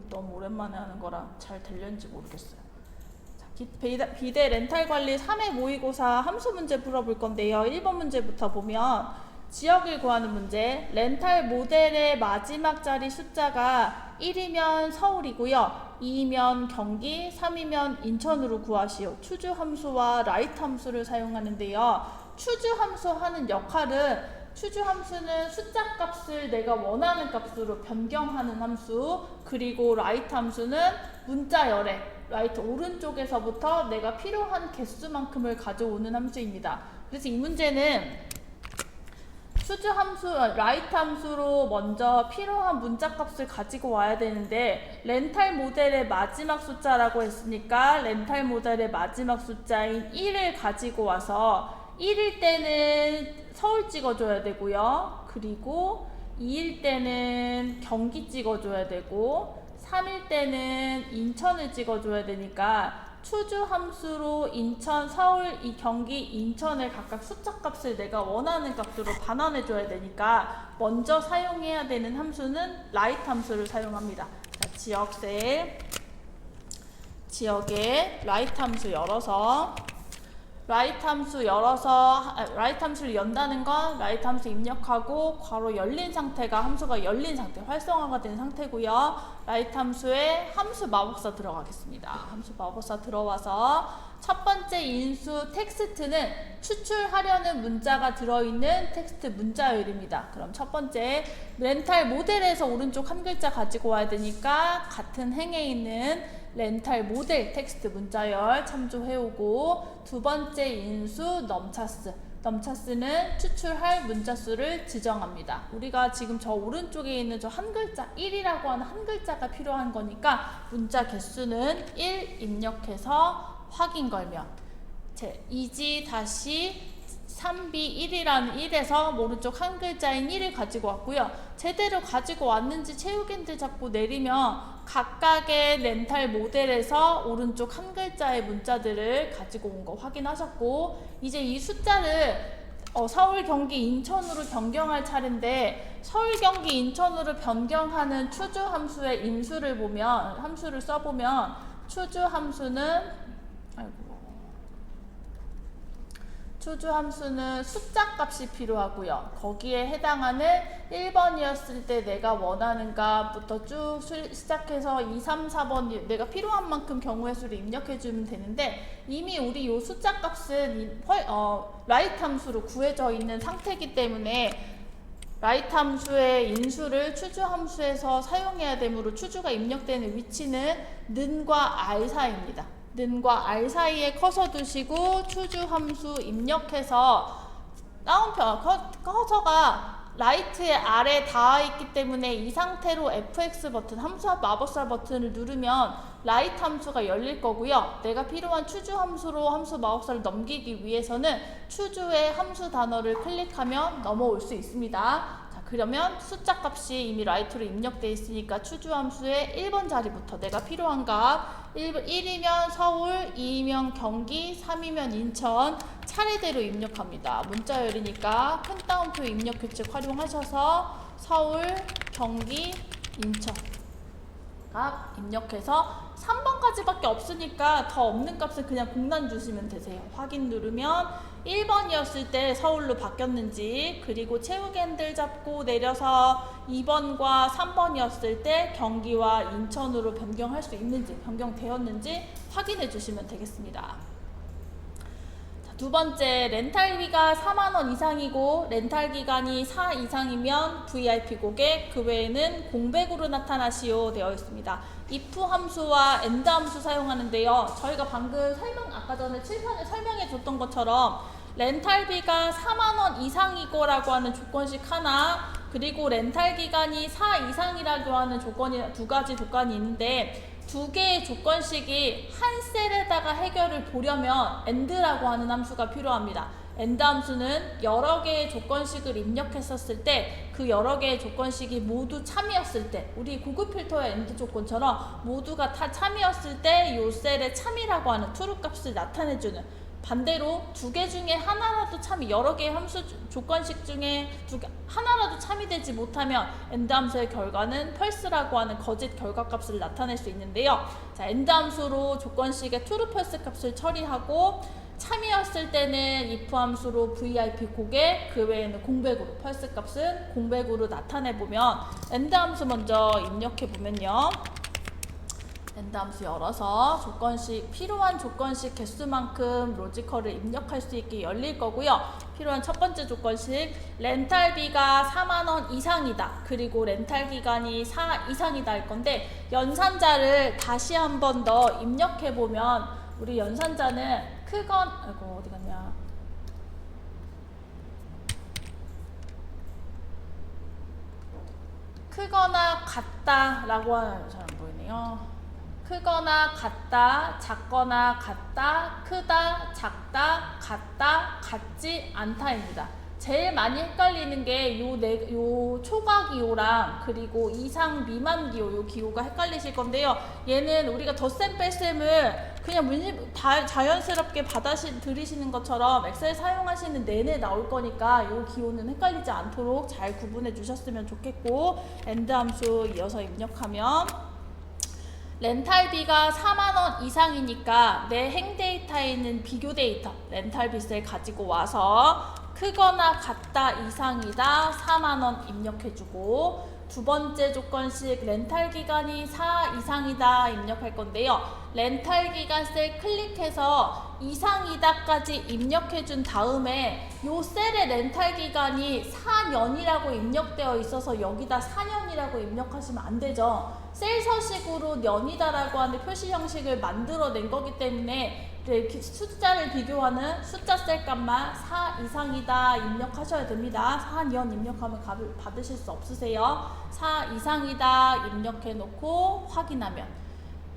너무 오랜만에 하는 거라 잘 들렸는지 모르겠어요. 자, 비대 렌탈 관리 3회 모의고사 함수 문제 풀어볼 건데요. 1번 문제부터 보면 지역을 구하는 문제. 렌탈 모델의 마지막 자리 숫자가 1이면 서울이고요. 2이면 경기, 3이면 인천으로 구하시오. 추주 함수와 라이트 함수를 사용하는데요. 추주 함수 하는 역할은 추주 함수는 숫자 값을 내가 원하는 값으로 변경하는 함수, 그리고 라이트 함수는 문자열에 라이트 오른쪽에서부터 내가 필요한 개수만큼을 가져오는 함수입니다. 그래서 이 문제는 추주 함수, 라이트 함수로 먼저 필요한 문자 값을 가지고 와야 되는데 렌탈 모델의 마지막 숫자라고 했으니까 렌탈 모델의 마지막 숫자인 1을 가지고 와서 1일 때는 서울 찍어줘야 되고요. 그리고 2일 때는 경기 찍어줘야 되고 3일 때는 인천을 찍어줘야 되니까 추주 함수로 인천, 서울, 이 경기, 인천을 각각 숫자 값을 내가 원하는 값으로 반환해줘야 되니까 먼저 사용해야 되는 함수는 라이트 함수를 사용합니다. 자, 지역에 라이트 함수 열어서 라이트 함수를 연다는 건 라이트 함수 입력하고 괄호 열린 상태가 함수가 열린 상태, 활성화가 된 상태고요. 라이트 함수에 함수 마법사 들어가겠습니다. 함수 마법사 들어와서 첫 번째 인수 텍스트는 추출하려는 문자가 들어있는 텍스트 문자열입니다. 그럼 첫 번째 렌탈 모델에서 오른쪽 한 글자 가지고 와야 되니까 같은 행에 있는 렌탈 모델 텍스트 문자열 참조해오고 두 번째 인수 넘차스는 추출할 문자수를 지정합니다. 우리가 지금 저 오른쪽에 있는 저 한 글자 1이라고 하는 한 글자가 필요한 거니까 문자 개수는 1 입력해서 확인 걸면 이지 다시 3B1이라는 1에서 오른쪽 한 글자인 1을 가지고 왔고요. 제대로 가지고 왔는지 체육인들 잡고 내리면 각각의 렌탈 모델에서 오른쪽 한 글자의 문자들을 가지고 온 거 확인하셨고 이제 이 숫자를 서울, 경기, 인천으로 변경할 차례인데 서울, 경기, 인천으로 변경하는 추주 함수의 함수를 써보면 추주 함수는 숫자 값이 필요하고요. 거기에 해당하는 1번이었을 때 내가 원하는 값부터 쭉 시작해서 2, 3, 4번 내가 필요한 만큼 경우의 수를 입력해주면 되는데 이미 우리 이 숫자 값은 라이트 함수로 구해져 있는 상태이기 때문에 라이트 함수의 인수를 추주 함수에서 사용해야 되므로 추주가 입력되는 위치는 는과 r 사이입니다. 는과 r 사이에 커서 두시고 추주 함수 입력해서 다운표 커서가 라이트의 아래 닿아 있기 때문에 이 상태로 fx 버튼 함수 마법사 버튼을 누르면 라이트 함수가 열릴 거고요. 내가 필요한 추주 함수로 함수 마법사를 넘기기 위해서는 추주의 함수 단어를 클릭하면 넘어올 수 있습니다. 그러면 숫자 값이 이미 라이트로 입력되어 있으니까 추주 함수의 1번 자리부터 내가 필요한 값 1이면 서울, 2이면 경기, 3이면 인천 차례대로 입력합니다. 문자열이니까 큰 따옴표 입력 규칙 활용하셔서 서울, 경기, 인천 값 입력해서 3번까지밖에 없으니까 더 없는 값은 그냥 공란 주시면 되세요. 확인 누르면 1번이었을 때 서울로 바뀌었는지 그리고 채우기 핸들 잡고 내려서 2번과 3번이었을 때 경기와 인천으로 변경할 수 있는지 변경되었는지 확인해 주시면 되겠습니다. 두 번째, 렌탈비가 4만원 이상이고 렌탈 기간이 4 이상이면 VIP 고객, 그 외에는 공백으로 나타나시오 되어 있습니다. if 함수와 and 함수 사용하는데요. 저희가 방금 아까 전에 칠판에 설명해 줬던 것처럼 렌탈비가 4만원 이상이고 라고 하는 조건식 하나, 그리고 렌탈 기간이 4 이상이라고 하는 두 가지 조건이 있는데 두 개의 조건식이 한 셀에다가 해결을 보려면 AND라고 하는 함수가 필요합니다. AND 함수는 여러 개의 조건식을 입력했었을 때 그 여러 개의 조건식이 모두 참이었을 때 우리 구글 필터의 AND 조건처럼 모두가 다 참이었을 때 이 셀의 참이라고 하는 true 값을 나타내주는 반대로 두 개 중에 하나라도 참이 여러 개의 함수 조건식 중에 하나라도 참이되지 못하면 엔드 함수의 결과는 펄스라고 하는 거짓 결과값을 나타낼 수 있는데요. 자, 엔드 함수로 조건식의 true 펄스 값을 처리하고 참이었을 때는 if 함수로 VIP 고개, 그 외에는 공백으로 펄스 값은 공백으로 나타내 보면 엔드 함수 먼저 입력해 보면요. 엔드 함수 열어서 조건식 필요한 조건식 개수만큼 로지컬을 입력할 수 있게 열릴 거고요. 필요한 첫 번째 조건식 렌탈비가 4만 원 이상이다. 그리고 렌탈 기간이 4 이상이다 할 건데 연산자를 다시 한 번 더 입력해 보면 우리 연산자는 아이고 어디 갔냐? 크거나 같다라고 하는 잘 안 보이네요. 크거나 같다, 작거나 같다, 크다, 작다, 같다, 같지 않다입니다. 제일 많이 헷갈리는 게 요 초과 기호랑 그리고 이상 미만 기호, 요 기호가 헷갈리실 건데요. 얘는 우리가 덧셈 뺄셈을 그냥 자연스럽게 들이시는 것처럼 엑셀 사용하시는 내내 나올 거니까 요 기호는 헷갈리지 않도록 잘 구분해 주셨으면 좋겠고, 엔드 함수 이어서 입력하면 렌탈비가 4만 원 이상이니까 내 행데이터에 있는 비교 데이터 렌탈비를 가지고 와서 크거나 같다 이상이다 4만 원 입력해주고, 두 번째 조건식 렌탈 기간이 4 이상이다 입력할 건데요. 렌탈 기간 셀 클릭해서 이상이다까지 입력해준 다음에 요 셀의 렌탈 기간이 4년이라고 입력되어 있어서 여기다 4년이라고 입력하시면 안 되죠. 셀 서식으로 년이다라고 하는 표시 형식을 만들어낸 거기 때문에 숫자를 비교하는 숫자 셀 값만 4 이상이다 입력하셔야 됩니다. 4년 입력하면 값을 받으실 수 없으세요. 4 이상이다 입력해 놓고 확인하면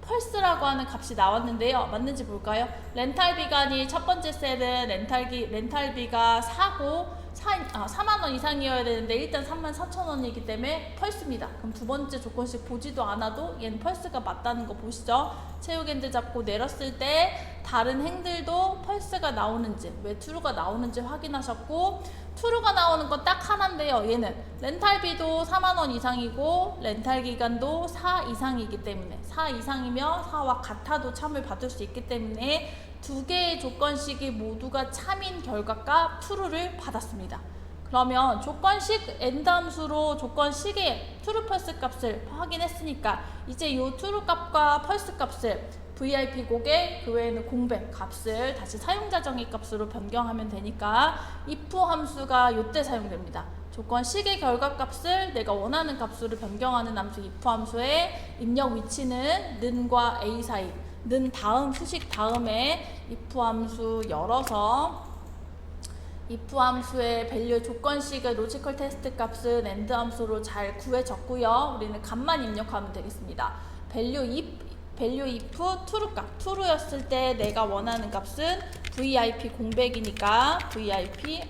펄스라고 하는 값이 나왔는데요. 맞는지 볼까요? 렌탈 기간이 첫 번째 셀은 렌탈비가 4만 원 이상이어야 되는데 일단 34,000원이기 때문에 펄스입니다. 그럼 두 번째 조건식 보지도 않아도 얘는 펄스가 맞다는 거 보시죠? 체육엔드 잡고 내렸을 때 다른 행들도 펄스가 나오는지, 왜 true가 나오는지 확인하셨고, true가 나오는 건 딱 하나인데요. 얘는 렌탈비도 4만 원 이상이고 렌탈 기간도 4 이상이기 때문에 4 이상이면 4와 같아도 참을 받을 수 있기 때문에 두 개의 조건식이 모두가 참인 결과값 true를 받았습니다. 그러면 조건식 엔드 함수로 조건식의 true 펄스 값을 확인했으니까 이제 이 true 값과 펄스 값을 VIP 고객, 그 외에는 공백 값을 다시 사용자 정의 값으로 변경하면 되니까 if 함수가 이때 사용됩니다. 조건식의 결과값을 내가 원하는 값으로 변경하는 함수 if 함수의 입력 위치는 는과 a 사이, 는 다음 수식 다음에 if 함수 열어서 if 함수의 밸류 조건식의 로지컬 테스트 값은 엔드 함수로 잘 구해졌고요. 우리는 값만 입력하면 되겠습니다. 밸류 if true 값, true였을 때 내가 원하는 값은 VIP 공백이니까 VIP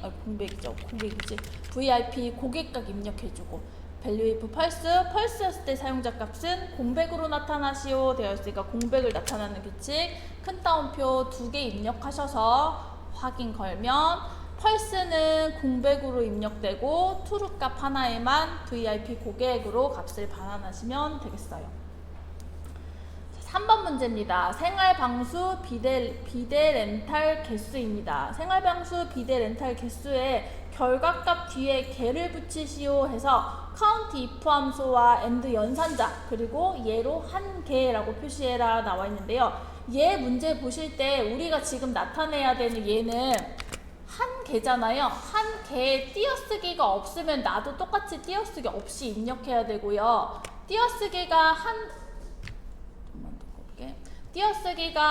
고객값 입력해주고, 밸류 if 펄스였을 때 사용자 값은 공백으로 나타나시오 되어 있으니까 공백을 나타나는 규칙 큰 따옴표 2개 입력하셔서 확인 걸면 펄스는 공백으로 입력되고 true 값 하나에만 VIP 고객으로 값을 반환하시면 되겠어요. 3번 문제입니다. 생활방수 비대 렌탈 개수입니다. 생활방수 비대 렌탈 개수에 결과값 뒤에 개를 붙이시오 해서 count if 함수와 and 연산자 그리고 얘로 한 개라고 표시해라 나와 있는데요. 얘 문제 보실 때 우리가 지금 나타내야 되는 얘는 한 개잖아요. 한 개에 띄어쓰기가 없으면 나도 똑같이 띄어쓰기 없이 입력해야 되고요. 띄어쓰기가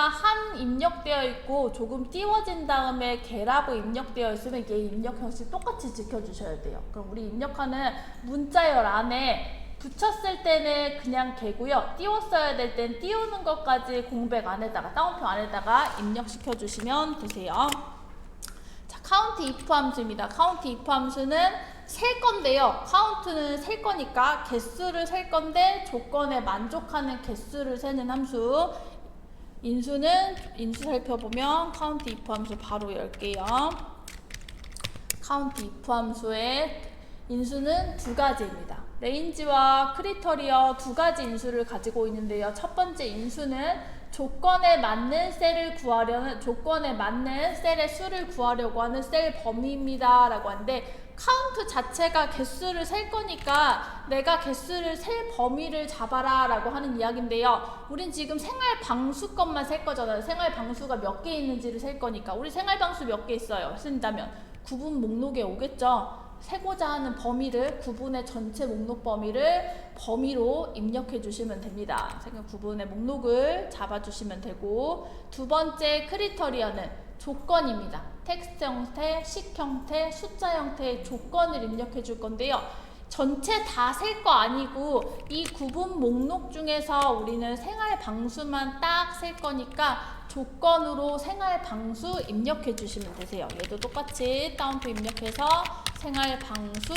한 입력되어 있고 조금 띄워진 다음에 개라고 입력되어 있으면 얘 입력 형식 똑같이 지켜주셔야 돼요. 그럼 우리 입력하는 문자열 안에 붙였을 때는 그냥 개고요. 띄웠어야 될 땐 띄우는 것까지 공백 안에다가 따옴표 안에다가 입력시켜 주시면 되세요. 자, count if 함수입니다. count if 함수는 셀 건데요. count는 셀 거니까 개수를 셀 건데 조건에 만족하는 개수를 세는 함수. 인수 살펴보면 카운트 if 함수 바로 열게요. 카운트 if 함수의 인수는 두 가지입니다. 레인지와 크리터리어 두 가지 인수를 가지고 있는데요. 첫 번째 인수는 조건에 맞는 셀의 수를 구하려고 하는 셀 범위입니다 라고 하는데, 카운트 자체가 개수를 셀 거니까 내가 개수를 셀 범위를 잡아라 라고 하는 이야기인데요. 우린 지금 생활 방수 것만 셀 거잖아요. 생활 방수가 몇 개 있는지를 셀 거니까. 우리 생활 방수 몇 개 있어요? 쓴다면 구분 목록에 오겠죠. 세고자 하는 범위를, 구분의 전체 목록 범위를 범위로 입력해 주시면 됩니다. 구분의 목록을 잡아 주시면 되고, 두 번째 크리터리어는 조건입니다. 텍스트 형태, 식 형태, 숫자 형태의 조건을 입력해 줄 건데요. 전체 다 셀 거 아니고 이 구분 목록 중에서 우리는 생활 방수만 딱 셀 거니까 조건으로 생활 방수 입력해 주시면 되세요. 얘도 똑같이 따옴표 입력해서 생활 방수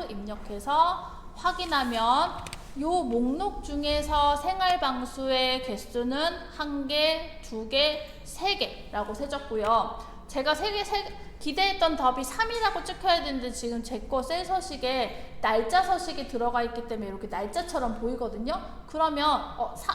입력해서 확인하면 요 목록 중에서 생활 방수의 개수는 1개, 2개, 3개라고 세졌고요. 제가 기대했던 답이 3이라고 찍혀야 되는데 지금 제 거 셀 서식에 날짜 서식이 들어가 있기 때문에 이렇게 날짜처럼 보이거든요. 그러면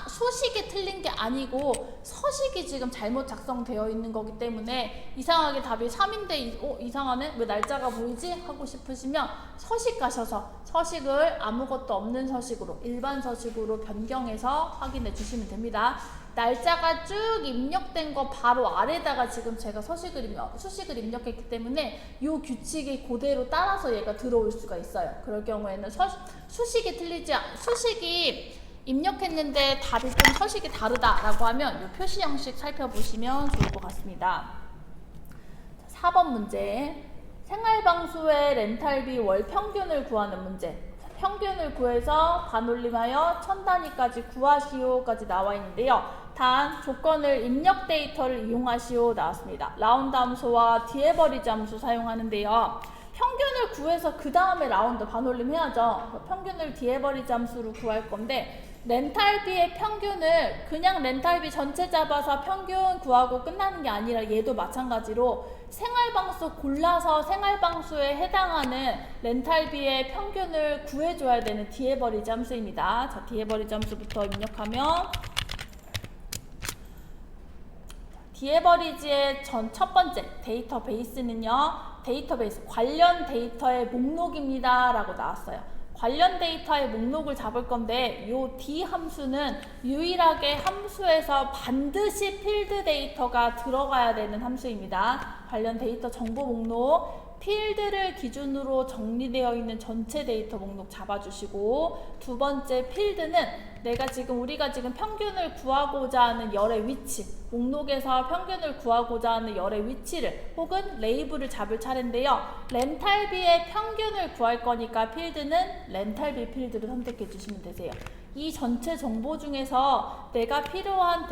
수식이 틀린 게 아니고 서식이 지금 잘못 작성되어 있는 거기 때문에 이상하게 답이 3인데 이상하네? 왜 날짜가 보이지? 하고 싶으시면 서식 가셔서 서식을 아무것도 없는 서식으로, 일반 서식으로 변경해서 확인해 주시면 됩니다. 날짜가 쭉 입력된 거 바로 아래다가 지금 제가 수식을 입력했기 때문에 이 규칙이 그대로 따라서 얘가 들어올 수가 있어요. 그럴 경우에는 수식이 입력했는데 답이 좀 서식이 다르다라고 하면 이 표시 형식 살펴보시면 좋을 것 같습니다. 4번 문제. 생활방수의 렌탈비 월 평균을 구하는 문제. 평균을 구해서 반올림하여 1000단위까지 구하시오까지 나와 있는데요. 단 조건을 입력 데이터를 이용하시오 나왔습니다. 라운드 함수와 디에버리지 함수 사용하는데요. 평균을 구해서 그 다음에 라운드 반올림 해야죠. 평균을 디에버리지 함수로 구할 건데, 렌탈비의 평균을 그냥 렌탈비 전체 잡아서 평균 구하고 끝나는 게 아니라 얘도 마찬가지로 생활방수 골라서 생활방수에 해당하는 렌탈비의 평균을 구해줘야 되는 디에버리지 함수입니다. 자, 디에버리지 함수부터 입력하면 디에버리지의 첫 번째 데이터베이스는요, 데이터베이스 관련 데이터의 목록입니다 라고 나왔어요. 관련 데이터의 목록을 잡을 건데 이 D 함수는 유일하게 함수에서 반드시 필드 데이터가 들어가야 되는 함수입니다. 관련 데이터 정보 목록, 필드를 기준으로 정리되어 있는 전체 데이터 목록 잡아주시고, 두 번째 필드는 우리가 지금 평균을 구하고자 하는 열의 위치, 목록에서 평균을 구하고자 하는 열의 위치를 혹은 레이블을 잡을 차례인데요. 렌탈비의 평균을 구할 거니까 필드는 렌탈비 필드를 선택해 주시면 되세요. 이 전체 정보 중에서 내가 필요한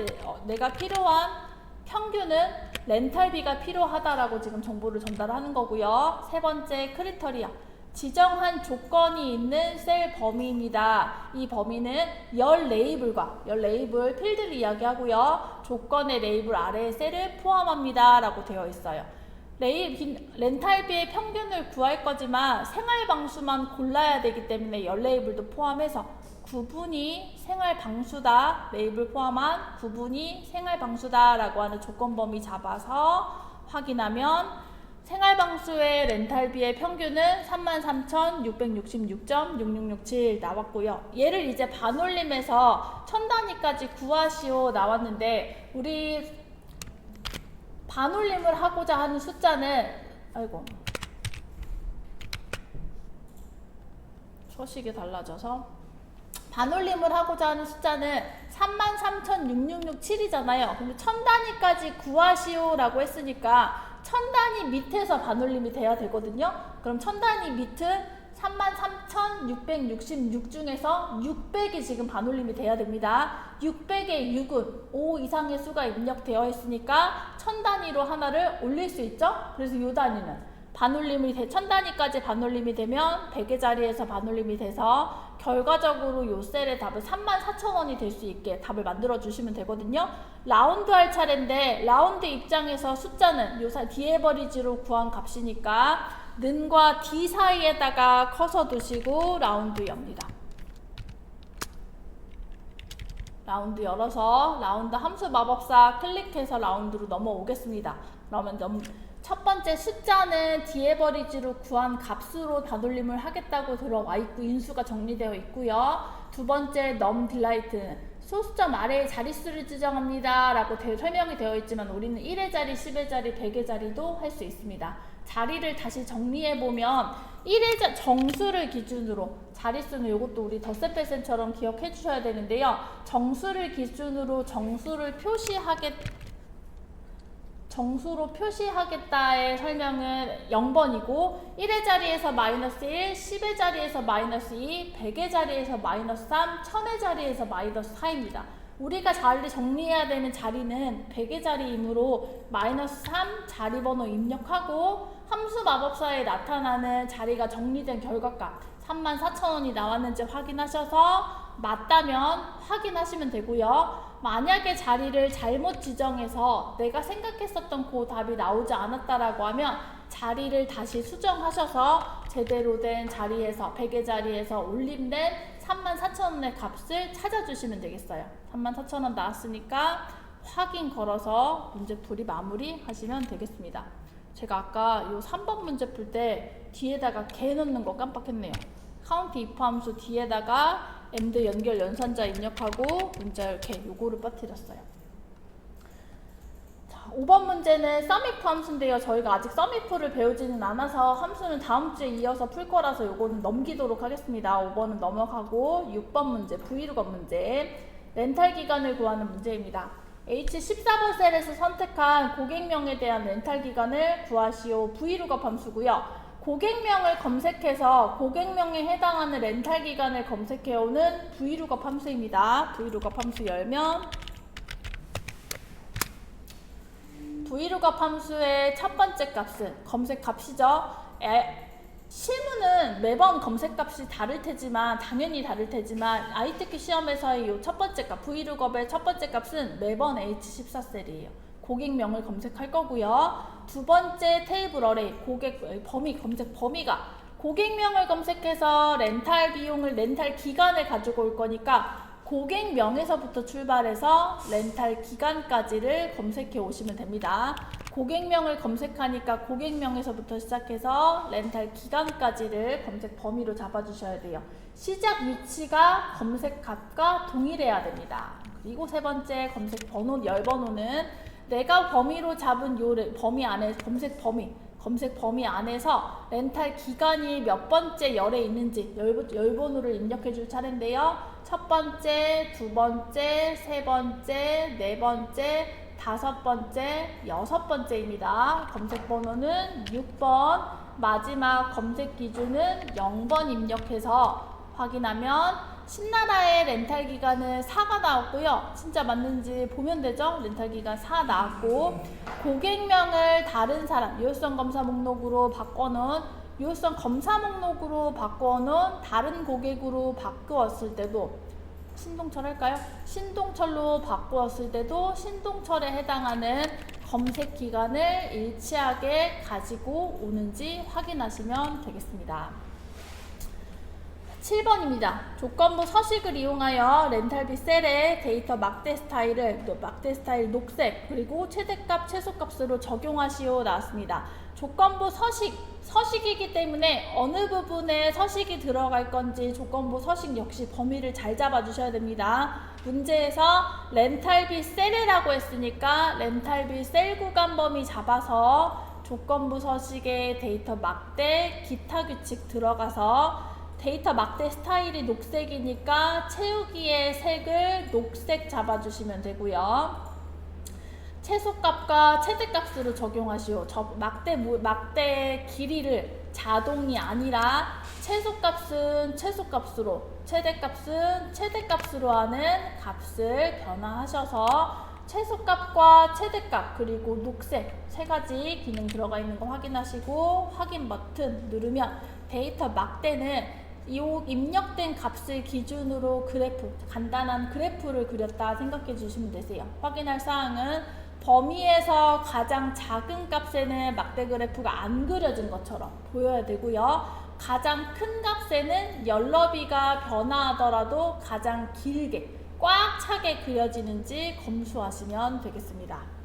평균은 렌탈비가 필요하다라고 지금 정보를 전달하는 거고요. 세 번째 크리터리아. 지정한 조건이 있는 셀 범위입니다. 이 범위는 열 레이블 필드를 이야기하고요. 조건의 레이블 아래의 셀을 포함합니다 라고 되어 있어요. 렌탈비의 평균을 구할 거지만 생활방수만 골라야 되기 때문에 열 레이블도 포함해서 구분이 생활방수다, 레이블 포함한 구분이 생활방수다 라고 하는 조건 범위 잡아서 확인하면 생활방수의 렌탈비의 평균은 33,666.6667 나왔고요. 얘를 이제 반올림해서 1000단위까지 구하시오 나왔는데, 우리 반올림을 하고자 하는 숫자는 서식이 달라져서 반올림을 하고자 하는 숫자는 33,667이잖아요. 근데 1000단위까지 구하시오 라고 했으니까 1000단위 밑에서 반올림이 돼야 되거든요. 그럼 1000단위 밑은 33,666 중에서 600이 지금 반올림이 돼야 됩니다. 600의 6은 5 이상의 수가 입력되어 있으니까 1000단위로 하나를 올릴 수 있죠. 그래서 이 단위는 반올림이 천 단위까지 반올림이 되면 100의 자리에서 반올림이 돼서 결과적으로 요 셀의 답은 34,000원이 될 수 있게 답을 만들어 주시면 되거든요. 라운드 할 차례인데 라운드 입장에서 숫자는 요 디에버리지로 구한 값이니까 는과 d 사이에다가 커서 두시고 라운드 엽니다. 라운드 열어서 라운드 함수 마법사 클릭해서 라운드로 넘어오겠습니다. 그러면 첫 번째 숫자는 디에버리지로 구한 값으로 반올림을 하겠다고 들어와 있고 인수가 정리되어 있고요. 두 번째 넘 딜라이트는 소수점 아래에 자릿수를 지정합니다 라고 설명이 되어 있지만 우리는 1의 자리, 10의 자리, 100의 자리도 할 수 있습니다. 자리를 다시 정리해보면 1의 정수를 기준으로 자릿수는 이것도 우리 덧셈뺄셈처럼 기억해 주셔야 되는데요. 정수를 기준으로 정수로 표시하겠다의 설명은 0번이고 1의 자리에서 마이너스 1, 10의 자리에서 마이너스 2, 100의 자리에서 마이너스 3, 1000의 자리에서 마이너스 4입니다. 우리가 자리를 정리해야 되는 자리는 100의 자리이므로 마이너스 3 자리번호 입력하고 함수 마법사에 나타나는 자리가 정리된 결과값 34,000원이 나왔는지 확인하셔서 맞다면 확인하시면 되고요. 만약에 자리를 잘못 지정해서 내가 생각했었던 그 답이 나오지 않았다라고 하면 자리를 다시 수정하셔서 제대로 된 자리에서 100의 자리에서 올림된 34,000원의 값을 찾아주시면 되겠어요. 34,000원 나왔으니까 확인 걸어서 문제풀이 마무리 하시면 되겠습니다. 제가 아까 요 3번 문제 풀 때 뒤에다가 개 넣는 거 깜빡했네요. 카운트 if 함수 뒤에다가 엔드 연결 연산자 입력하고 문자 이렇게 요거를 빠뜨렸어요. 자, 5번 문제는 썸이프 함수인데요. 저희가 아직 썸이프를 배우지는 않아서 함수는 다음 주에 이어서 풀 거라서 요거는 넘기도록 하겠습니다. 5번은 넘어가고 6번 문제 브이로그 문제 렌탈 기간을 구하는 문제입니다. H14번 셀에서 선택한 고객명에 대한 렌탈 기간을 구하시오. 브이로그 함수고요. 고객명을 검색해서 고객명에 해당하는 렌탈 기간을 검색해오는 브이로그 함수입니다. 브이로그 함수 열면 브이로그 함수의 첫 번째 값은 검색 값이죠. 실무는 매번 검색 값이 다를 테지만 당연히 다를 테지만 ITQ 시험에서의 이 첫 번째 값 브이로그의 첫 번째 값은 매번 H14셀이에요. 고객명을 검색할 거고요. 두 번째 테이블 어레이 검색 범위가 고객명을 검색해서 렌탈 비용을 렌탈 기간을 가지고 올 거니까 고객명에서부터 출발해서 렌탈 기간까지를 검색해 오시면 됩니다. 고객명을 검색하니까 고객명에서부터 시작해서 렌탈 기간까지를 검색 범위로 잡아주셔야 돼요. 시작 위치가 검색 값과 동일해야 됩니다. 그리고 세 번째 검색 번호, 열 번호는 내가 범위로 잡은 요 범위 안에 검색 범위 안에서 렌탈 기간이 몇 번째 열에 있는지 열 번호를 입력해 줄 차례인데요. 첫 번째, 두 번째, 세 번째, 네 번째, 다섯 번째, 여섯 번째입니다. 검색 번호는 6번, 마지막 검색 기준은 0번 입력해서 확인하면 신나라의 렌탈 기간은 4가 나왔고요. 진짜 맞는지 보면 되죠? 렌탈 기간 4 나왔고 고객명을 다른 사람 유효성 검사 목록으로 바꿔놓은 유효성 검사 목록으로 바꿔놓은 다른 고객으로 바꾸었을 때도 신동철 할까요? 신동철로 바꾸었을 때도 신동철에 해당하는 검색 기간을 일치하게 가지고 오는지 확인하시면 되겠습니다. 7번입니다. 조건부 서식을 이용하여 렌탈비 셀의 데이터 막대 스타일 녹색 그리고 최대값 최소값으로 적용하시오 나왔습니다. 조건부 서식이기 때문에 어느 부분에 서식이 들어갈 건지 조건부 서식 역시 범위를 잘 잡아주셔야 됩니다. 문제에서 렌탈비 셀이라고 했으니까 렌탈비 셀 구간 범위 잡아서 조건부 서식에 데이터 막대 기타 규칙 들어가서 데이터 막대 스타일이 녹색이니까 채우기의 색을 녹색 잡아주시면 되고요. 최소값과 최대값으로 적용하시오. 막대 길이를 자동이 아니라 최소값은 최소값으로, 최대값은 최대값으로 하는 값을 변화하셔서 최소값과 최대값 그리고 녹색 세 가지 기능 들어가 있는 거 확인하시고 확인 버튼 누르면 데이터 막대는 이 입력된 값을 기준으로 그래프, 간단한 그래프를 그렸다 생각해 주시면 되세요. 확인할 사항은 범위에서 가장 작은 값에는 막대 그래프가 안 그려진 것처럼 보여야 되고요. 가장 큰 값에는 열너비가 변화하더라도 가장 길게 꽉 차게 그려지는지 검수하시면 되겠습니다.